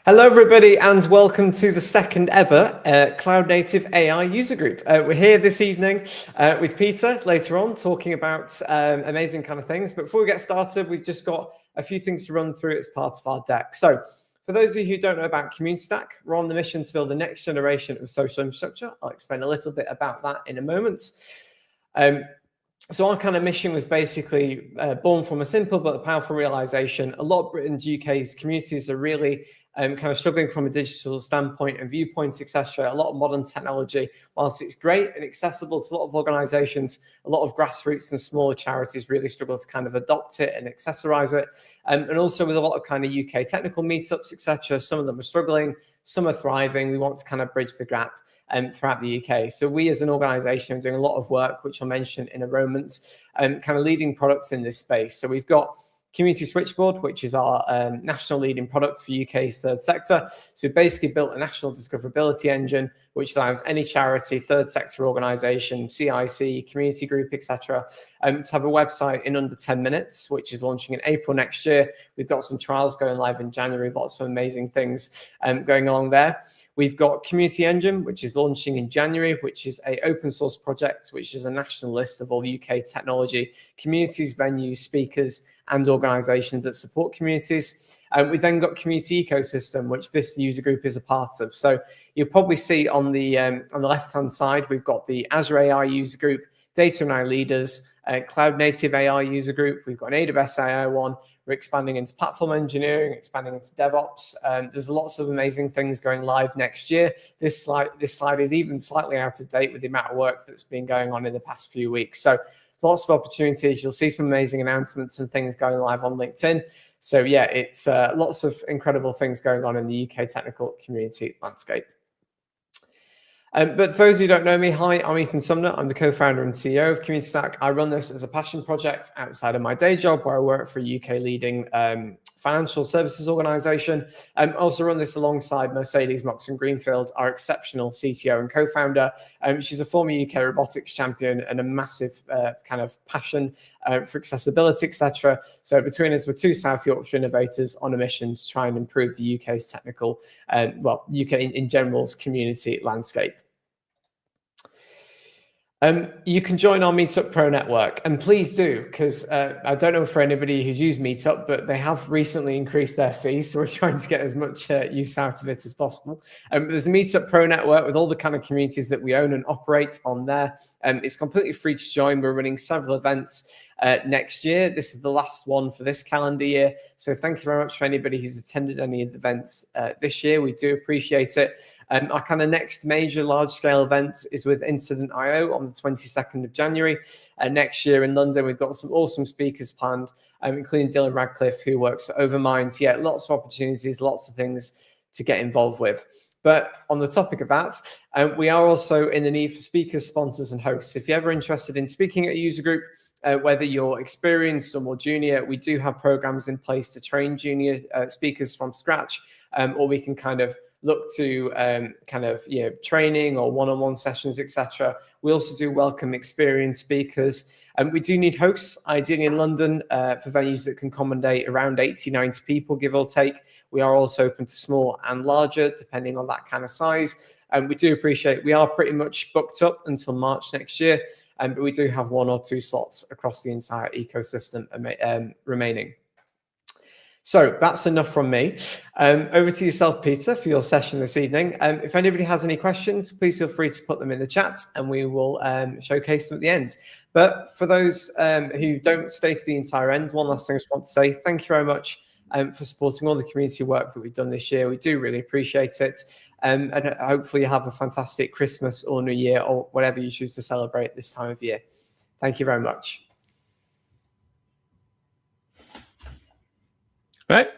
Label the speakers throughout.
Speaker 1: Hello, everybody, and welcome to the second ever Cloud Native AI User Group. We're here this evening with Peder later on talking about amazing kind of things. But before we get started, we've just got a few things to run through as part of our deck. So for those of you who don't know about Community Stack, we're on the mission to build the next generation of social infrastructure. I'll explain a little bit about that in a moment. So our kind of mission was basically born from a simple but a powerful realization. A lot of Britain's UK's communities are really kind of struggling from a digital standpoint and viewpoints, etc. A lot of modern technology, whilst it's great and accessible to a lot of organizations, a lot of grassroots and smaller charities really struggle to kind of adopt it and accessorize it. And also with a lot of kind of UK technical meetups, etc. Some of them are struggling, some are thriving. We want to kind of bridge the gap throughout the UK. So we as an organization are doing a lot of work, which I'll mention in a moment, kind of leading products in this space. So we've got Community Switchboard, which is our national leading product for UK's third sector. So we basically built a national discoverability engine, which allows any charity, third sector organization, CIC, community group, etc., to have a website in under 10 minutes, which is launching in April next year. We've got some trials going live in January, lots of amazing things going along there. We've got Community Engine, which is launching in January, which is an open source project, which is a national list of all UK technology, communities, venues, speakers, and organizations that support communities. We've then got Community Ecosystem, which this user group is a part of. So you'll probably see on the left-hand side, we've got the Azure AI user group, Data and AI leaders, Cloud Native AI user group. We've got an AWS AI one. We're expanding into platform engineering, expanding into DevOps. There's lots of amazing things going live next year. This slide is even slightly out of date with the amount of work that's been going on in the past few weeks. So lots of opportunities. You'll see some amazing announcements and things going live on LinkedIn. So yeah, it's lots of incredible things going on in the UK technical community landscape. But for those who don't know me, hi, I'm Ethan Sumner. I'm the co-founder and CEO of Community Stack. I run this as a passion project outside of my day job, where I work for a UK leading financial services organization. I also run this alongside Mercedes Moxon Greenfield, our exceptional CTO and co-founder. She's a former UK robotics champion and a massive kind of passion for accessibility, etc. So between us, we're two South Yorkshire innovators on a mission to try and improve the UK's technical, UK in general's community landscape. You can join our Meetup Pro network, and please do, because I don't know for anybody who's used Meetup, but they have recently increased their fees, so we're trying to get as much use out of it as possible. There's a Meetup Pro network with all the kind of communities that we own and operate on there. It's completely free to join. We're running several events next year. This is the last one for this calendar year, so thank you very much for anybody who's attended any of the events this year. We do appreciate it. Our kind of next major large-scale event is with Incident.io on the 22nd of January. Next year in London, we've got some awesome speakers planned, including Dylan Radcliffe, who works for Overmind. Yeah, lots of opportunities, lots of things to get involved with. But on the topic of that, we are also in the need for speakers, sponsors, and hosts. If you're ever interested in speaking at a user group, whether you're experienced or more junior, we do have programs in place to train junior speakers from scratch, or we can kind of look to training or one-on-one sessions, etc. We also do welcome experienced speakers. And we do need hosts, ideally in London, for venues that can accommodate around 80, 90 people, give or take. We are also open to small and larger, depending on that kind of size. And we do appreciate, we are pretty much booked up until March next year, but we do have 1 or 2 slots across the entire ecosystem remaining. So that's enough from me. Over to yourself, Peder, for your session this evening. If anybody has any questions, please feel free to put them in the chat and we will showcase them at the end. But for those who don't stay to the entire end, one last thing I just want to say, thank you very much for supporting all the community work that we've done this year. We do really appreciate it. And hopefully you have a fantastic Christmas or New Year or whatever you choose to celebrate this time of year. Thank you very much.
Speaker 2: Right.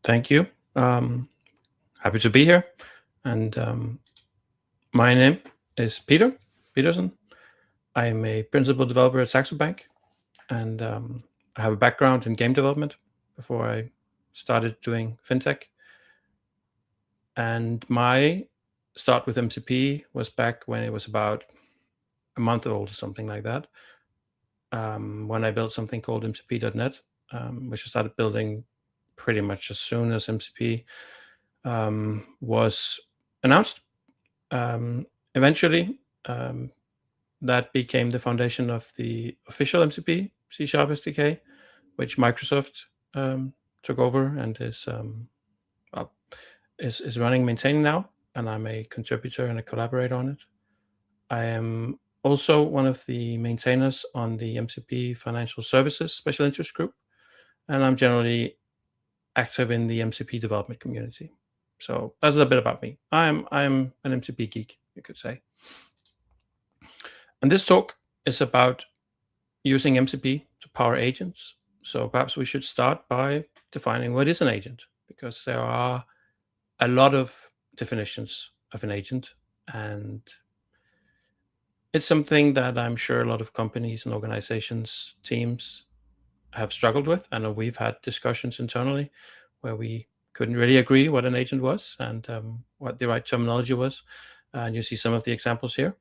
Speaker 2: Thank you. Happy to be here. And my name is Pedersen. I am a principal developer at Saxo Bank, and I have a background in game development before I started doing fintech. And my start with MCP was back when it was about a month old or something like that, when I built something called MCP.net, which I started building pretty much as soon as MCP was announced. Eventually, that became the foundation of the official MCP C# SDK, which Microsoft took over and is running, maintaining now, and I'm a contributor and a collaborator on it. I am also one of the maintainers on the MCP Financial Services Special Interest Group, and I'm generally active in the MCP development community. So that's a bit about me. I'm an MCP geek, you could say. And this talk is about using MCP to power agents. So perhaps we should start by defining what is an agent, because there are a lot of definitions of an agent, and it's something that I'm sure a lot of companies and organizations, teams have struggled with. I know we've had discussions internally where we couldn't really agree what an agent was and what the right terminology was. And you see some of the examples here.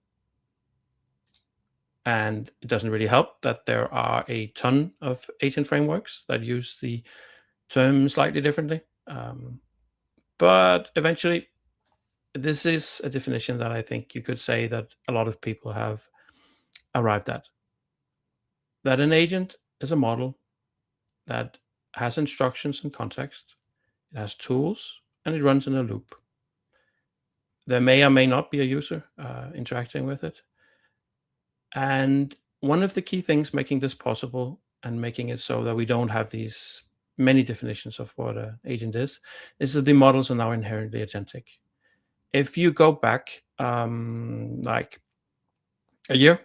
Speaker 2: And it doesn't really help that there are a ton of agent frameworks that use the term slightly differently. But eventually, this is a definition that I think you could say that a lot of people have arrived at. That an agent is a model that has instructions and context, it has tools, and it runs in a loop. There may or may not be a user interacting with it. And one of the key things making this possible and making it so that we don't have these many definitions of what an agent is that the models are now inherently agentic. If you go back like a year,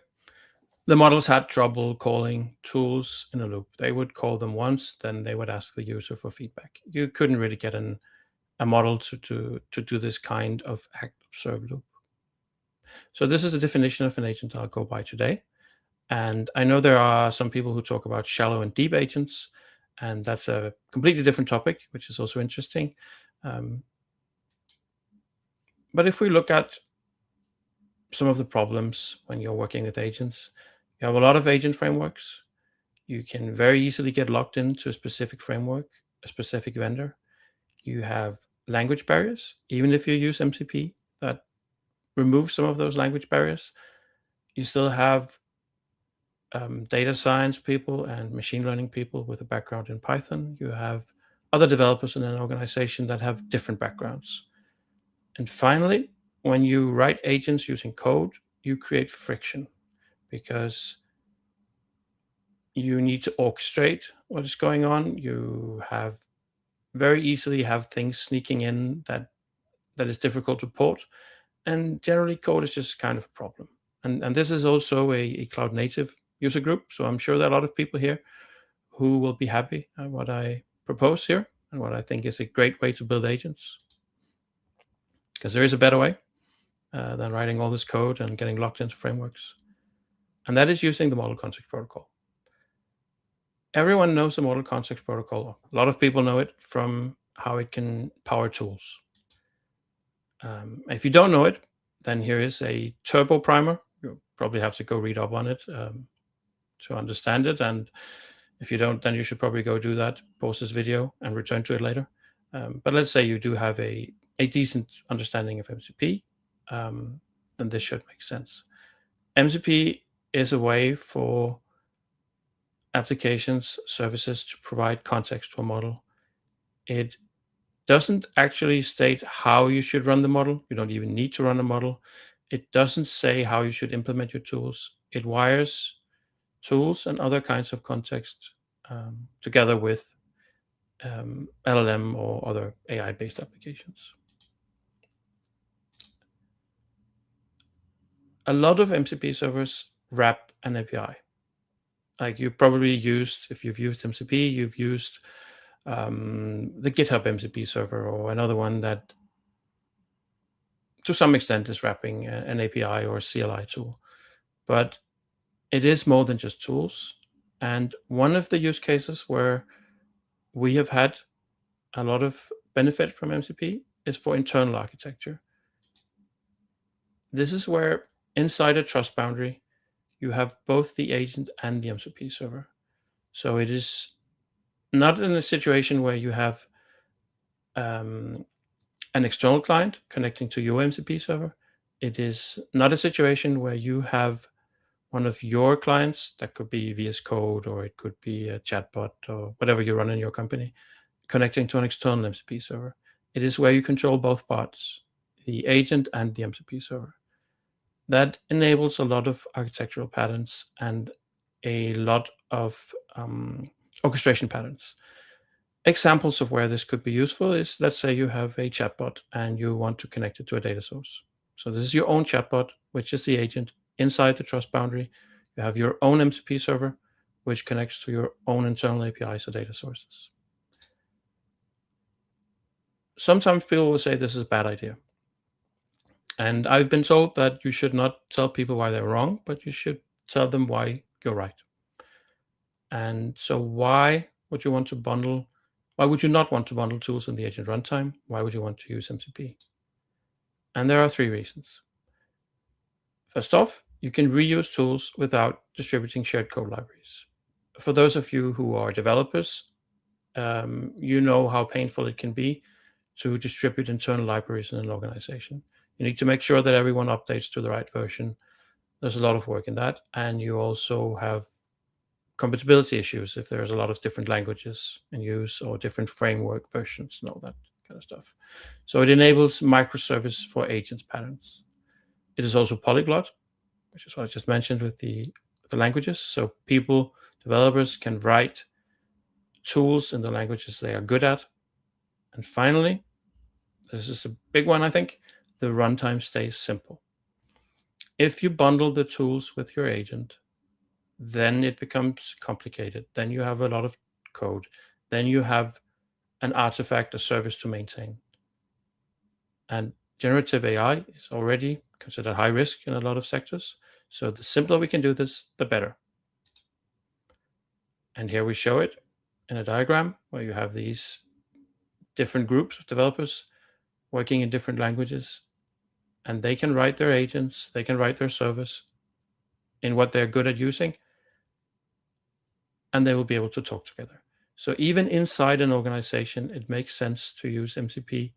Speaker 2: the models had trouble calling tools in a loop. They would call them once, then they would ask the user for feedback. You couldn't really get a model to do this kind of act-observe loop. So this is a definition of an agent I'll go by today. And I know there are some people who talk about shallow and deep agents, and that's a completely different topic, which is also interesting. But if we look at some of the problems when you're working with agents, you have a lot of agent frameworks. You can very easily get locked into a specific framework, a specific vendor. You have language barriers. Even if you use MCP, that removes some of those language barriers. You still have data science people and machine learning people with a background in Python. You have other developers in an organization that have different backgrounds. And finally, when you write agents using code, you create friction because you need to orchestrate what is going on. You have very easily have things sneaking in that is difficult to port. And generally, code is just kind of a problem. And this is also a cloud native user group. So I'm sure there are a lot of people here who will be happy at what I propose here and what I think is a great way to build agents. Because there is a better way than writing all this code and getting locked into frameworks. And that is using the Model Context Protocol. Everyone knows the Model Context Protocol. A lot of people know it from how it can power tools. If you don't know it, then here is a turbo primer. You'll probably have to go read up on it to understand it. And if you don't, then you should probably go do that, pause this video, and return to it later. But let's say you do have a decent understanding of MCP, then this should make sense. MCP is a way for applications, services to provide context to a model. It doesn't actually state how you should run the model. You don't even need to run a model. It doesn't say how you should implement your tools. It wires tools and other kinds of context together with LLM or other AI-based applications. A lot of MCP servers wrap an API. Like you've probably used, if you've used MCP, you've used the GitHub MCP server or another one that to some extent is wrapping an API or a CLI tool. But it is more than just tools. And one of the use cases where we have had a lot of benefit from MCP is for internal architecture. This is where inside a trust boundary, you have both the agent and the MCP server. So it is not in a situation where you have an external client connecting to your MCP server. It is not a situation where you have one of your clients, that could be VS Code, or it could be a chatbot, or whatever you run in your company, connecting to an external MCP server. It is where you control both parts, the agent and the MCP server. That enables a lot of architectural patterns and a lot of orchestration patterns. Examples of where this could be useful is, let's say you have a chatbot and you want to connect it to a data source. So this is your own chatbot, which is the agent inside the trust boundary. You have your own MCP server, which connects to your own internal APIs or data sources. Sometimes people will say this is a bad idea. And I've been told that you should not tell people why they're wrong, but you should tell them why you're right. And so why would you want to bundle? Why would you not want to bundle tools in the agent runtime? Why would you want to use MCP? And there are 3 reasons. First off, you can reuse tools without distributing shared code libraries. For those of you who are developers, you know how painful it can be to distribute internal libraries in an organization. You need to make sure that everyone updates to the right version. There's a lot of work in that. And you also have compatibility issues if there's a lot of different languages in use or different framework versions and all that kind of stuff. So it enables microservice for agents patterns. It is also polyglot, which is what I just mentioned with the languages. So people, developers, can write tools in the languages they are good at. And finally, this is a big one, I think, the runtime stays simple. If you bundle the tools with your agent, then it becomes complicated. Then you have a lot of code. Then you have an artifact, a service to maintain. And generative AI is already considered high risk in a lot of sectors. So the simpler we can do this, the better. And here we show it in a diagram where you have these different groups of developers working in different languages, and they can write their agents, they can write their service in what they're good at using, and they will be able to talk together. So even inside an organization, it makes sense to use MCP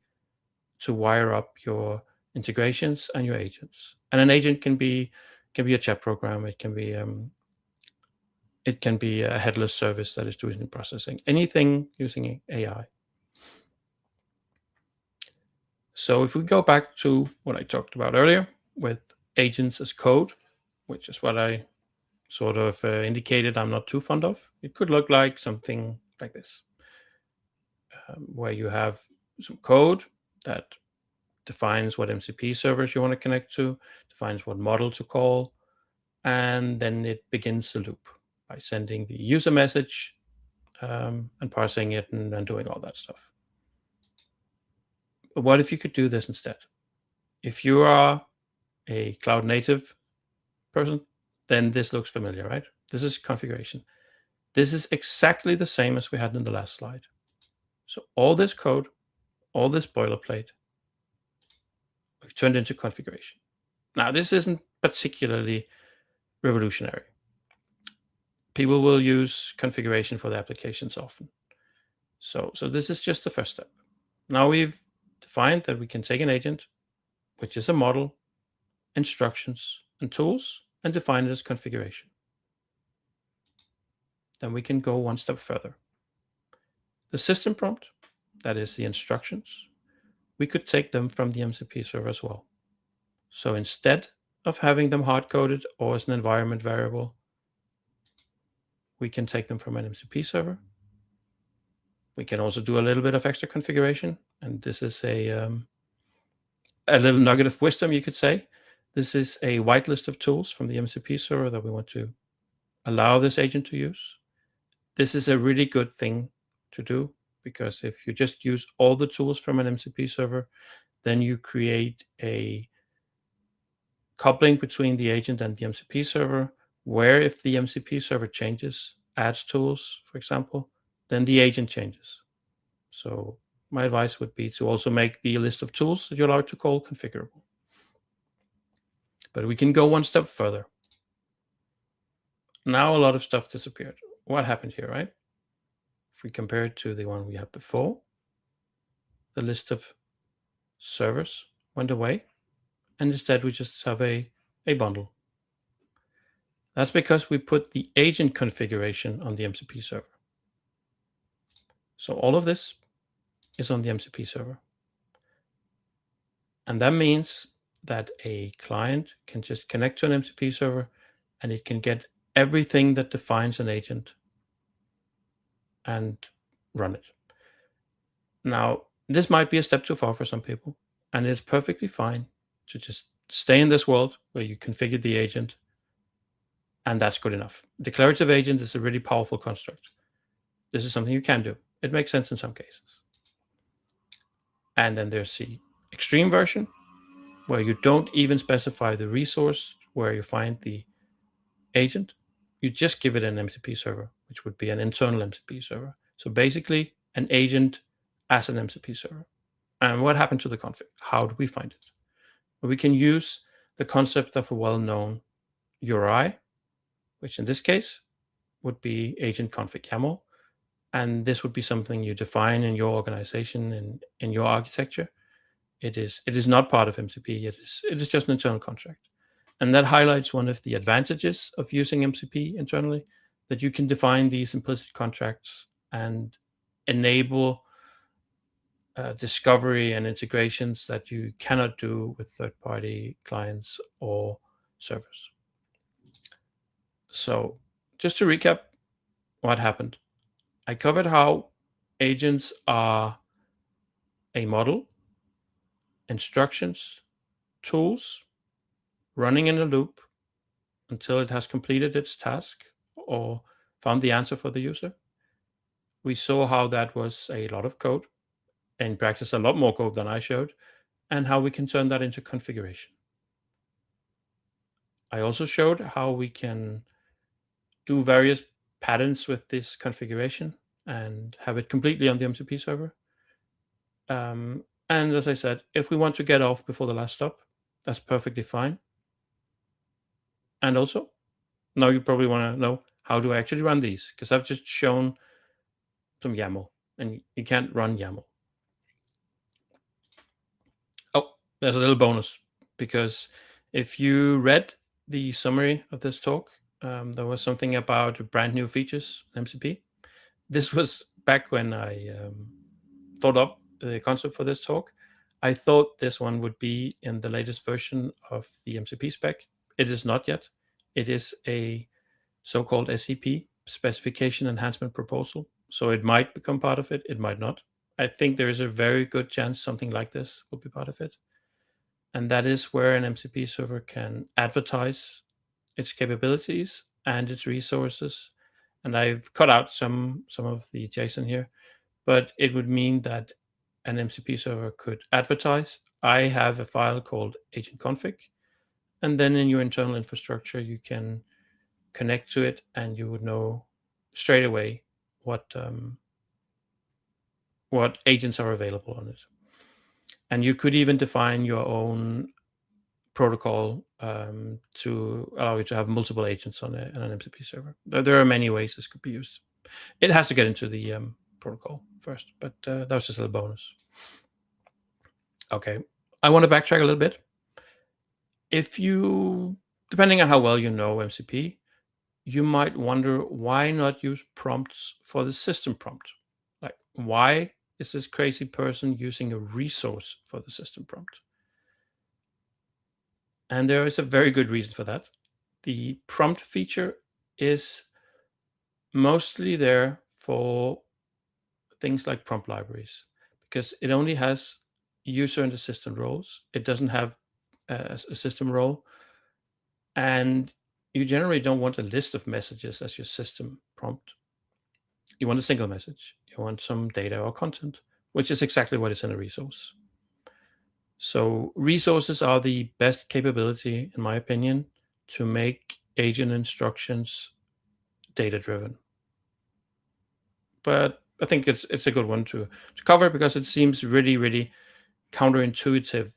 Speaker 2: to wire up your integrations and your agents. And an agent can be a chat program. It can be a headless service that is doing the processing. Anything using AI. So if we go back to what I talked about earlier with agents as code, which is what I sort of indicated I'm not too fond of, it could look like something like this, where you have some code that defines what MCP servers you want to connect to, defines what model to call, and then it begins the loop by sending the user message and parsing it and doing all that stuff. But what if you could do this instead? If you are a cloud native person, then this looks familiar, right? This is configuration. This is exactly the same as we had in the last slide. So all this code, all this boilerplate, we've turned into configuration. Now, this isn't particularly revolutionary. People will use configuration for the applications often. So this is just the first step. Now we've defined that we can take an agent, which is a model, instructions, and tools, and define it as configuration. Then we can go one step further. The system prompt, that is the instructions, we could take them from the MCP server as well. So instead of having them hard-coded or as an environment variable, we can take them from an MCP server. We can also do a little bit of extra configuration, and this is a little nugget of wisdom, you could say. This is a whitelist of tools from the MCP server that we want to allow this agent to use. This is a really good thing to do, because if you just use all the tools from an MCP server, then you create a coupling between the agent and the MCP server, where if the MCP server changes, adds tools, for example, then the agent changes. So my advice would be to also make the list of tools that you're allowed to call configurable. But we can go one step further. Now a lot of stuff disappeared. What happened here, right? If we compare it to the one we had before, the list of servers went away, and instead we just have a bundle. That's because we put the agent configuration on the MCP server. So all of this is on the MCP server. And that means that a client can just connect to an MCP server and it can get everything that defines an agent and run it. Now, this might be a step too far for some people, and it's perfectly fine to just stay in this world where you configure the agent, and that's good enough. Declarative agent is a really powerful construct. This is something you can do. It makes sense in some cases. And then there's the extreme version, where you don't even specify the resource where you find the agent. You just give it an MCP server, which would be an internal MCP server. So basically, an agent as an MCP server. And what happened to the config? How do we find it? Well, we can use the concept of a well-known URI, which in this case would be agent config YAML. And this would be something you define in your organization and in your architecture. It is not part of MCP. It is just an internal contract. And that highlights one of the advantages of using MCP internally, that you can define these implicit contracts and enable discovery and integrations that you cannot do with third-party clients or servers. So just to recap what happened, I covered how agents are a model, instructions, tools, running in a loop until it has completed its task or found the answer for the user. We saw how that was a lot of code, in practice a lot more code than I showed, and how we can turn that into configuration. I also showed how we can do various patterns with this configuration and have it completely on the MCP server. And as I said, if we want to get off before the last stop, that's perfectly fine. And also, now you probably want to know, how do I actually run these? Because I've just shown some YAML, and you can't run YAML. Oh, there's a little bonus, because if you read the summary of this talk, there was something about brand new features in MCP. This was back when I thought up the concept for this talk. I thought this one would be in the latest version of the MCP spec. It is not yet. It is a so-called SEP, Specification Enhancement Proposal. So it might become part of it, it might not. I think there is a very good chance something like this will be part of it. And that is where an MCP server can advertise its capabilities and its resources. And I've cut out some of the JSON here, but it would mean that an MCP server could advertise, I have a file called agent config, and then in your internal infrastructure, you can connect to it and you would know straight away what agents are available on it. And you could even define your own protocol to allow you to have multiple agents on an MCP server. There are many ways this could be used. It has to get into the protocol first, but that was just a little bonus. Okay, I want to backtrack a little bit. If you, depending on how well you know MCP, you might wonder, why not use prompts for the system prompt? Like, why is this crazy person using a resource for the system prompt? And there is a very good reason for that. The prompt feature is mostly there for things like prompt libraries, because it only has user and assistant roles. It doesn't have a system role. And you generally don't want a list of messages as your system prompt. You want a single message. You want some data or content, which is exactly what is in a resource. So resources are the best capability, in my opinion, to make agent instructions data-driven. But I think it's a good one to cover, because it seems really, really counterintuitive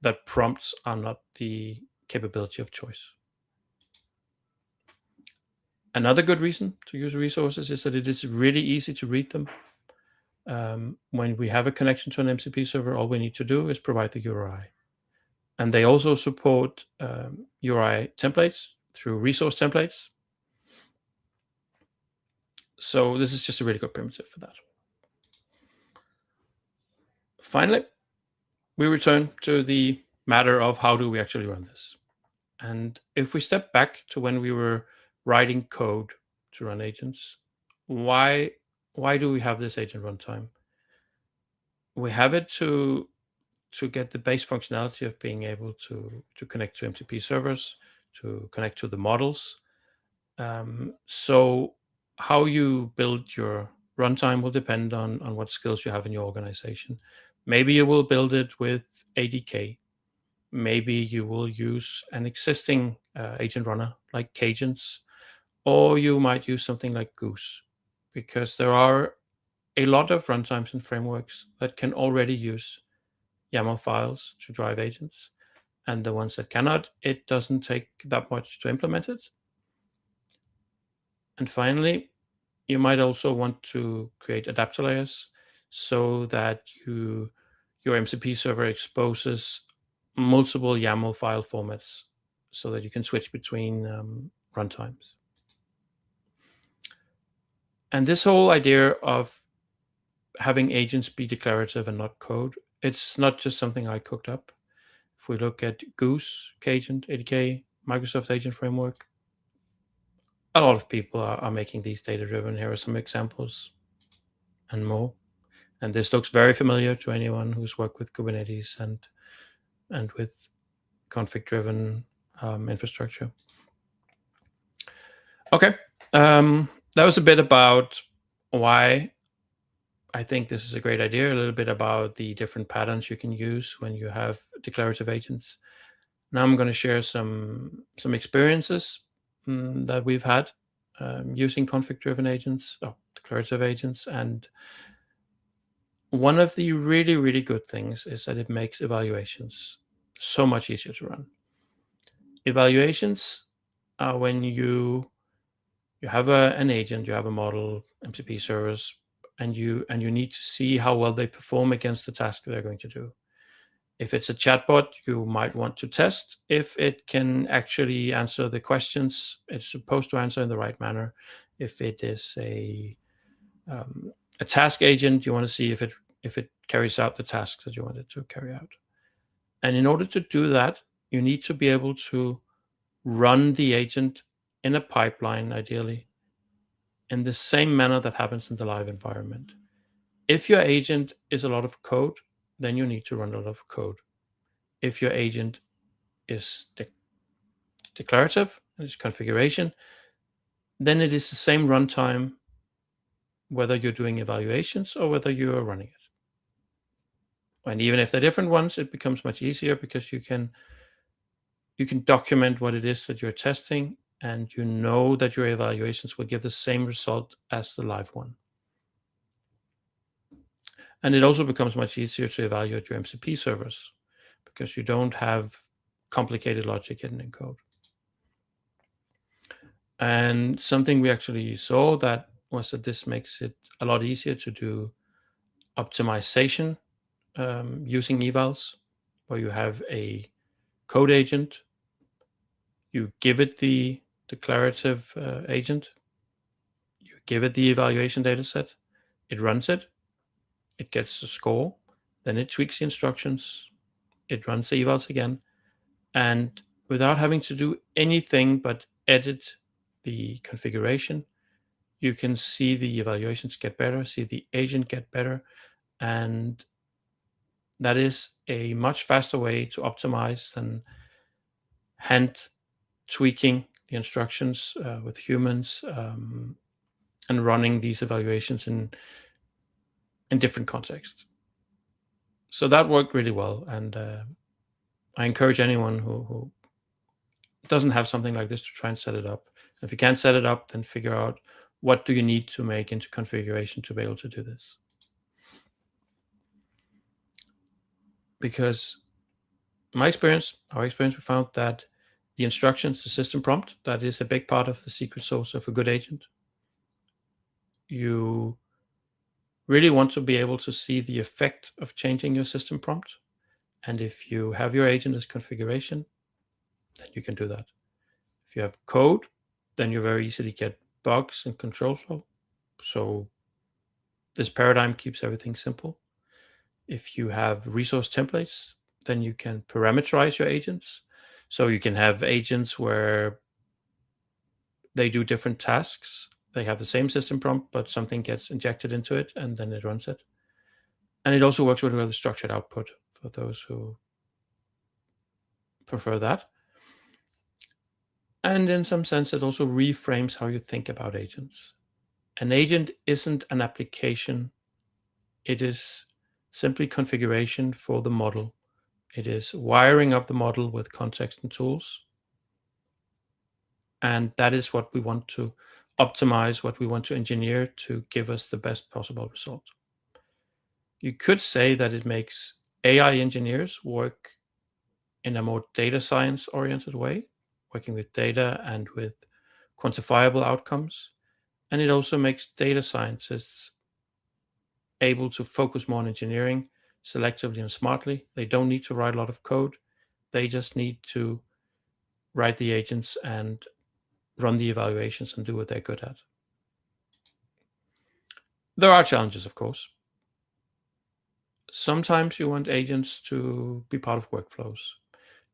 Speaker 2: that prompts are not the capability of choice. Another good reason to use resources is that it is really easy to read them. When we have a connection to an MCP server, all we need to do is provide the URI. And they also support URI templates through resource templates. So this is just a really good primitive for that. Finally, we return to the matter of how do we actually run this. And if we step back to when we were writing code to run agents, why do we have this agent runtime? We have it to get the base functionality of being able to connect to MCP servers, to connect to the models. So how you build your runtime will depend on what skills you have in your organization. Maybe you will build it with ADK. Maybe you will use an existing agent runner like Cagents, or you might use something like Goose, because there are a lot of runtimes and frameworks that can already use YAML files to drive agents. And the ones that cannot, it doesn't take that much to implement it. And finally, you might also want to create adapter layers so that your MCP server exposes multiple YAML file formats so that you can switch between runtimes. And this whole idea of having agents be declarative and not code, it's not just something I cooked up. If we look at Goose, Cagent, ADK, Microsoft Agent Framework, a lot of people are making these data-driven. Here are some examples and more. And this looks very familiar to anyone who's worked with Kubernetes and with config-driven infrastructure. Okay, that was a bit about why I think this is a great idea, a little bit about the different patterns you can use when you have declarative agents. Now I'm going to share some experiences that we've had using config-driven agents, declarative agents. And one of the really, really good things is that it makes evaluations so much easier to run. Evaluations are when you have an agent, you have a model, MCP servers, and you need to see how well they perform against the task they're going to do. If it's a chatbot, you might want to test if it can actually answer the questions it's supposed to answer in the right manner. If it is a task agent, you want to see if it carries out the tasks that you want it to carry out. And in order to do that, you need to be able to run the agent in a pipeline, ideally, in the same manner that happens in the live environment. If your agent is a lot of code, then you need to run a lot of code. If your agent is declarative, and it's configuration, then it is the same runtime whether you're doing evaluations or whether you are running it. And even if they're different ones, it becomes much easier because you can document what it is that you're testing, and you know that your evaluations will give the same result as the live one. And it also becomes much easier to evaluate your MCP servers because you don't have complicated logic hidden in code. And something we actually saw that was that this makes it a lot easier to do optimization using evals, where you have a code agent, you give it the declarative agent, you give it the evaluation data set, it runs it, it gets a score, then it tweaks the instructions, it runs the evals again, and without having to do anything but edit the configuration, you can see the evaluations get better, see the agent get better, and that is a much faster way to optimize than hand tweaking the instructions with humans and running these evaluations in different contexts. So that worked really well, and I encourage anyone who doesn't have something like this to try and set it up. If you can't set it up, then figure out what do you need to make into configuration to be able to do this. Because our experience, we found that the instructions, the system prompt, that is a big part of the secret sauce of a good agent. You really want to be able to see the effect of changing your system prompt. And if you have your agent as configuration, then you can do that. If you have code, then you very easily get bugs and control flow. So this paradigm keeps everything simple. If you have resource templates, then you can parameterize your agents. So you can have agents where they do different tasks. They have the same system prompt, but something gets injected into it and then it runs it. And it also works with the structured output for those who prefer that. And in some sense, it also reframes how you think about agents. An agent isn't an application. It is simply configuration for the model. It is wiring up the model with context and tools. And that is what we want to optimize, what we want to engineer to give us the best possible result. You could say that it makes AI engineers work in a more data science oriented way, working with data and with quantifiable outcomes. And it also makes data scientists able to focus more on engineering selectively and smartly. They don't need to write a lot of code. They just need to write the agents and run the evaluations and do what they're good at. There are challenges, of course. Sometimes you want agents to be part of workflows.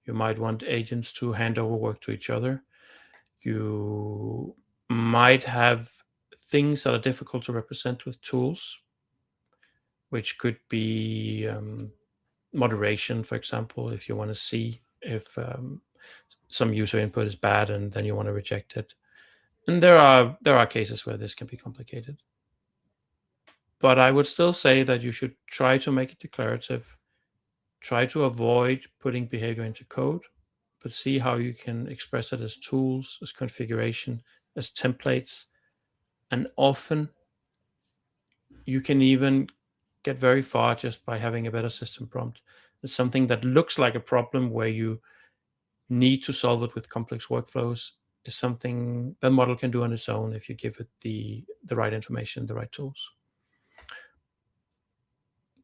Speaker 2: You might want agents to hand over work to each other. You might have things that are difficult to represent with tools, which could be moderation, for example, if you want to see if some user input is bad and then you want to reject it. And there are cases where this can be complicated. But I would still say that you should try to make it declarative, try to avoid putting behavior into code, but see how you can express it as tools, as configuration, as templates. And often you can even get very far just by having a better system prompt. It's something that looks like a problem where you need to solve it with complex workflows is something the model can do on its own if you give it the right information, the right tools.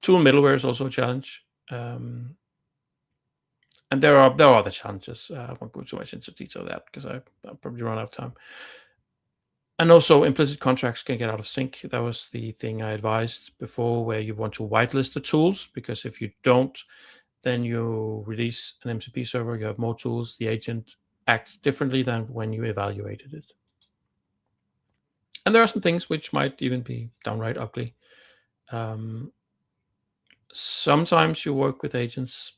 Speaker 2: Tool middleware is also a challenge. And there are other challenges. I won't go too much into detail of that because I'll probably run out of time. And also implicit contracts can get out of sync. That was the thing I advised before, where you want to whitelist the tools, because if you don't, then you release an MCP server, you have more tools, the agent acts differently than when you evaluated it. And there are some things which might even be downright ugly. Sometimes you work with agents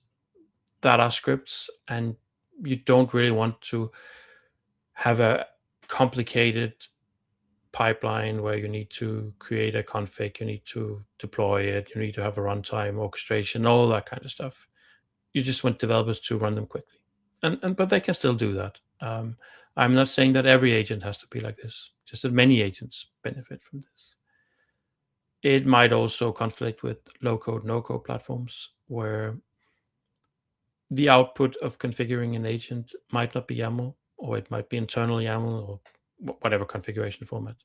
Speaker 2: that are scripts and you don't really want to have a complicated pipeline where you need to create a config, you need to deploy it, you need to have a runtime, orchestration, all that kind of stuff. You just want developers to run them quickly. But they can still do that. I'm not saying that every agent has to be like this, just that many agents benefit from this. It might also conflict with low-code, no-code platforms where the output of configuring an agent might not be YAML, or it might be internal YAML, or whatever configuration format.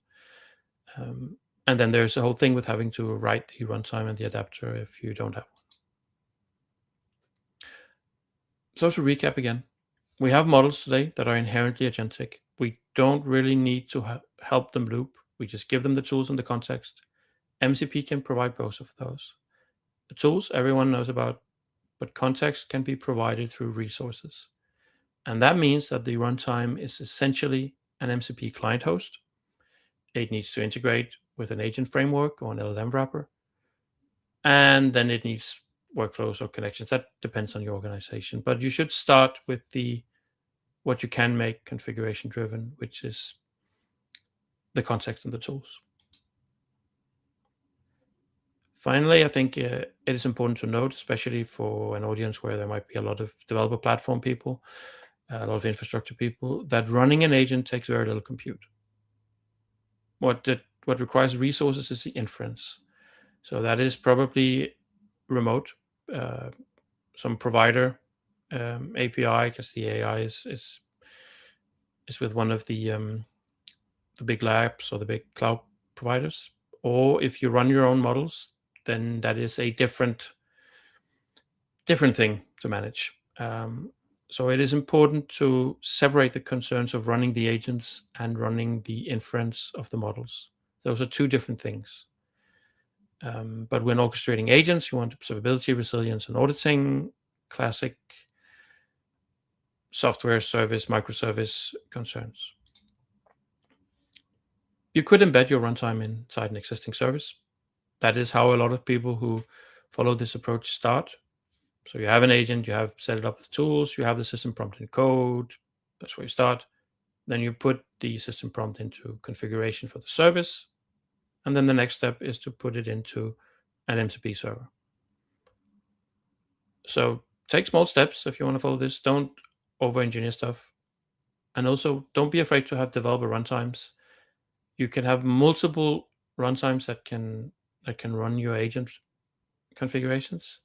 Speaker 2: And then there's a whole thing with having to write the runtime and the adapter if you don't have one. So to recap again, we have models today that are inherently agentic. We don't really need to help them loop. We just give them the tools and the context. MCP can provide both of those. The tools everyone knows about, but context can be provided through resources. And that means that the runtime is essentially an MCP client host. It needs to integrate with an agent framework or an LLM wrapper. And then it needs workflows or connections. That depends on your organization. But you should start with what you can make configuration driven, which is the context and the tools. Finally, I think it is important to note, especially for an audience where there might be a lot of developer platform people, a lot of infrastructure people, that running an agent takes very little compute. What requires resources is the inference. So that is probably remote, some provider API, because the AI is with one of the big labs or the big cloud providers, Or if you run your own models, then that is a different thing to manage. So it is important to separate the concerns of running the agents and running the inference of the models. Those are two different things. But when orchestrating agents, you want observability, resilience, and auditing, classic software service, microservice concerns. You could embed your runtime inside an existing service. That is how a lot of people who follow this approach start. So you have an agent, you have set it up with tools, you have the system prompt in code. That's where you start. Then you put the system prompt into configuration for the service. And then the next step is to put it into an MCP server. So take small steps if you want to follow this. Don't over-engineer stuff. And also, don't be afraid to have developer runtimes. You can have multiple runtimes that can run your agent configurations.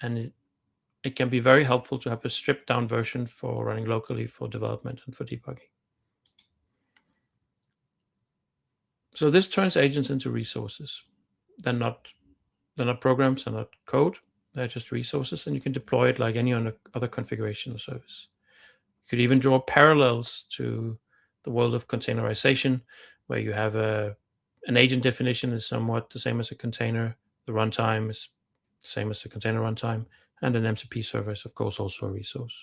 Speaker 2: And it can be very helpful to have a stripped-down version for running locally for development and for debugging. So this turns agents into resources. They're not programs, they're not code. They're just resources, and you can deploy it like any other configuration or service. You could even draw parallels to the world of containerization, where you have an agent definition is somewhat the same as a container. The runtime is the same as the container runtime, and an MCP server is, of course, also a resource,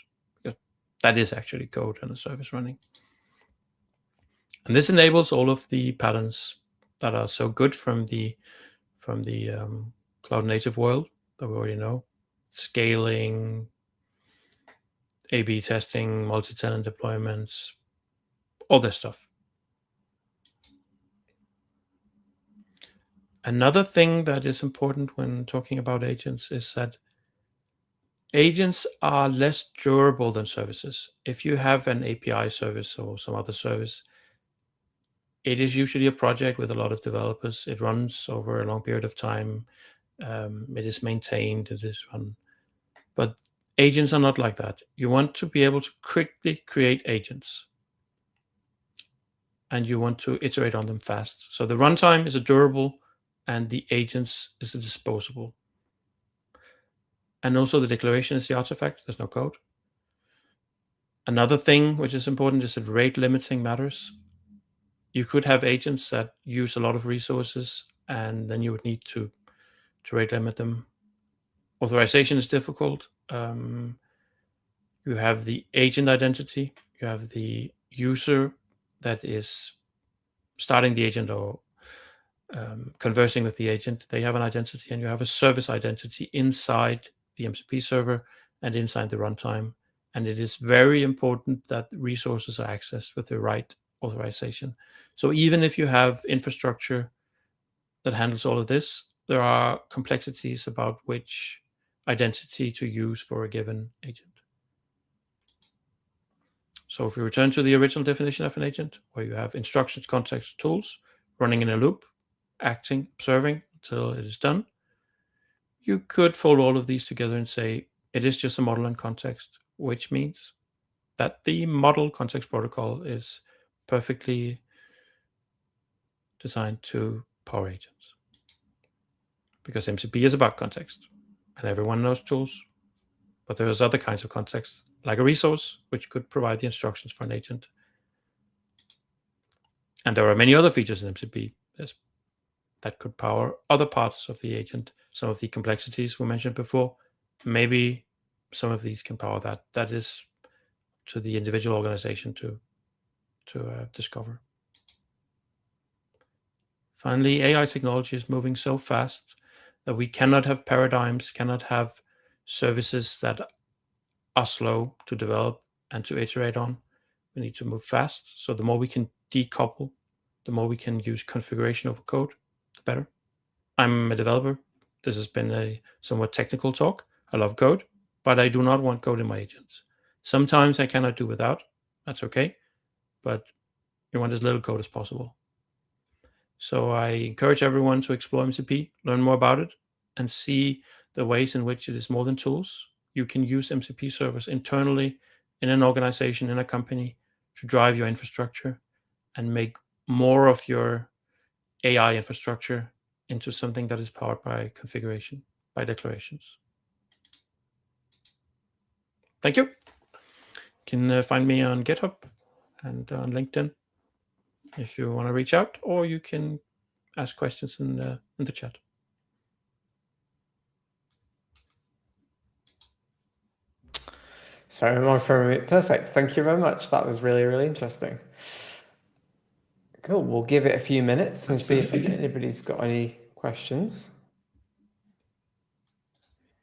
Speaker 2: because that is actually code and a service running. And this enables all of the patterns that are so good from the cloud native world that we already know: scaling, A/B testing, multi-tenant deployments, all this stuff. Another thing that is important when talking about agents is that agents are less durable than services. If you have an API service or some other service, it is usually a project with a lot of developers. It runs over a long period of time. It is maintained, it is run. But agents are not like that. You want to be able to quickly create agents, and you want to iterate on them fast. So the runtime is a durable, and the agents is a disposable. And also the declaration is the artifact. There's no code. Another thing which is important is that rate limiting matters. You could have agents that use a lot of resources, and then you would need to rate limit them. Authorization is difficult. You have the agent identity. You have the user that is starting the agent or conversing with the agent. They have an identity, and you have a service identity inside the MCP server and inside the runtime. And it is very important that resources are accessed with the right authorization. So even if you have infrastructure that handles all of this, there are complexities about which identity to use for a given agent. So if we return to the original definition of an agent, where you have instructions, context, tools, running in a loop, acting, observing until it is done, you could fold all of these together and say it is just a model and context, which means that the model context protocol is perfectly designed to power agents, because MCP is about context, and everyone knows tools, but there's other kinds of context, like a resource, which could provide the instructions for an agent. And there are many other features in MCP that could power other parts of the agent. Some of the complexities we mentioned before, maybe some of these can power that. That is to the individual organization to discover. Finally, AI technology is moving so fast that we cannot have paradigms, cannot have services that are slow to develop and to iterate on. We need to move fast. So the more we can decouple, the more we can use configuration over code, the better. I'm a developer. This has been a somewhat technical talk. I love code, but I do not want code in my agents. Sometimes I cannot do without. That's okay. But you want as little code as possible. So I encourage everyone to explore MCP, learn more about it, and see the ways in which it is more than tools. You can use MCP servers internally in an organization, in a company, to drive your infrastructure and make more of your AI infrastructure into something that is powered by configuration, by declarations. Thank you. You can find me on GitHub and on LinkedIn if you want to reach out, or you can ask questions in the chat.
Speaker 1: Sorry, my phone. Perfect. Thank you very much. That was really, really interesting. Cool. We'll give it a few minutes and see if anybody's got any questions.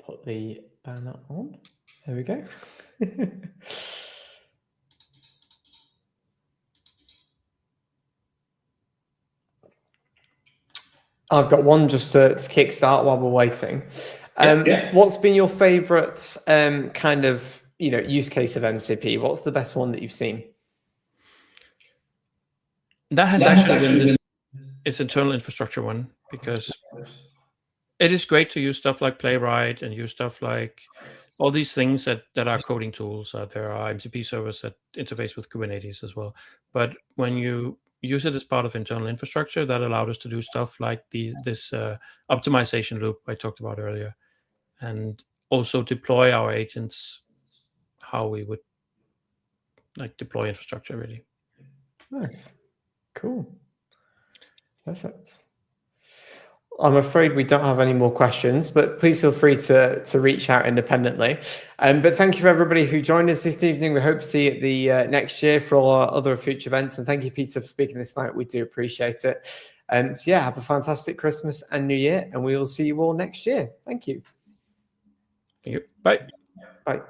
Speaker 1: Put the banner on. There we go. I've got one just to kickstart while we're waiting. What's been your favorite kind of use case of MCP? What's the best one that you've seen?
Speaker 2: That has actually been its internal infrastructure one, because it is great to use stuff like Playwright and use stuff like all these things that are coding tools. There are MCP servers that interface with Kubernetes as well. But when you use it as part of internal infrastructure, that allowed us to do stuff like this optimization loop I talked about earlier, and also deploy our agents how we would deploy infrastructure, really.
Speaker 1: Nice. Cool. Perfect. I'm afraid we don't have any more questions, but please feel free to reach out independently. But thank you for everybody who joined us this evening. We hope to see you at the next year for all our other future events. And thank you, Peter, for speaking this night. We do appreciate it. So yeah, have a fantastic Christmas and New Year, and we will see you all next year. Thank you.
Speaker 2: Thank you. Bye.
Speaker 1: Bye.